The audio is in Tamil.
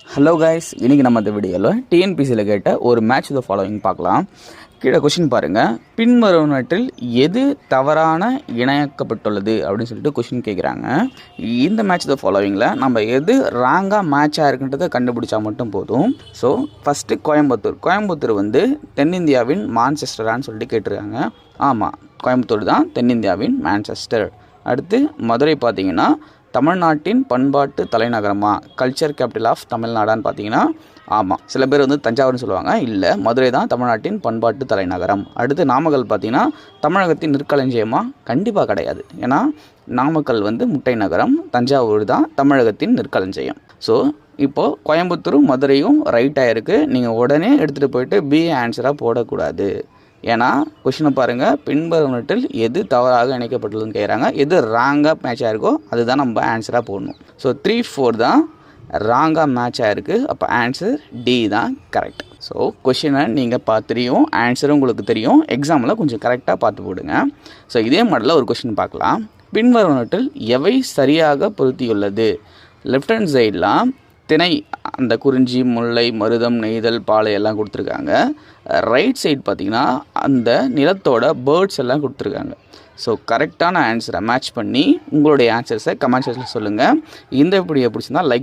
ஹலோ கைஸ், இன்றைக்கி நம்ம இந்த வீடியோவில் டிஎன்பிசியில் கேட்ட ஒரு மேட்ச் த ஃபாலோவிங் பார்க்கலாம். கீழே கொஷின் பாருங்கள். பின்வருவனற்றில் எது தவறான இணைக்கப்பட்டுள்ளது அப்படின்னு சொல்லிட்டு கொஷின் கேட்குறாங்க. இந்த மேட்ச் த ஃபாலோவிங்கில் நம்ம எது ராங்காக மேட்சாக இருக்குன்றதை கண்டுபிடிச்சா மட்டும் போதும். ஸோ ஃபஸ்ட்டு கோயம்புத்தூர் வந்து தென்னிந்தியாவின் மான்செஸ்டரான்னு சொல்லிட்டு கேட்டிருக்காங்க. ஆமாம், கோயம்புத்தூர் தான் தென்னிந்தியாவின் மான்செஸ்டர். அடுத்து மதுரை பார்த்திங்கன்னா தமிழ்நாட்டின் பண்பாட்டு தலைநகரமா, கல்ச்சர் கேபிட்டல் ஆஃப் தமிழ்நாடான்னு பார்த்தீங்கன்னா ஆமாம். சில பேர் வந்து தஞ்சாவூர்னு சொல்லுவாங்க, இல்லை மதுரை தான் தமிழ்நாட்டின் பண்பாட்டு தலைநகரம். அடுத்து நாமக்கல் பார்த்தீங்கன்னா தமிழகத்தின் நெற்களஞ்சியமா, கண்டிப்பாக கிடையாது. ஏன்னா நாமக்கல் வந்து முட்டை நகரம், தஞ்சாவூர் தான் தமிழகத்தின் நெற்களஞ்சியம். ஸோ இப்போது கோயம்புத்தூரும் மதுரையும் ரைட்டாக இருக்குது. நீங்கள் உடனே எடுத்துகிட்டு போயிட்டு பி ஆன்சராக போடக்கூடாது. ஏன்னா கொஷினை பாருங்கள், பின்வருவனற்றில் எது தவறாக இணைக்கப்பட்டுள்ளதுன்னு கேட்குறாங்க. எது ராங்காக மேட்சாக இருக்கோ அதுதான் நம்ம ஆன்சராக போடணும். ஸோ 3-4 தான் ராங்காக மேட்சாக இருக்குது. அப்போ ஆன்சர் டி தான் கரெக்ட். ஸோ கொஷினை நீங்கள் தெரியும், ஆன்சரும் உங்களுக்கு தெரியும். எக்ஸாமில் கொஞ்சம் கரெக்டாக பார்த்து போடுங்க. ஸோ இதே மாடலில் ஒரு கொஷின் பார்க்கலாம். பின்வருவனற்றில் எவை சரியாக பொருத்தியுள்ளது? லெஃப்ட் ஹேண்ட் சைட்லாம் திணை, அந்த குறிஞ்சி, முல்லை, மருதம், நெய்தல், பாலை எல்லாம் கொடுத்துருக்காங்க. ரைட் சைடு பார்த்திங்கன்னா அந்த நிலத்தோட பேர்ட்ஸ் எல்லாம் கொடுத்துருக்காங்க. ஸோ கரெக்டான ஆன்சரை மேட்ச் பண்ணி உங்களுடைய ஆன்சர்ஸை கமெண்ட் செக்ஷனில் சொல்லுங்கள். இந்த வீடியோ பிடிச்சிருந்தா லைக்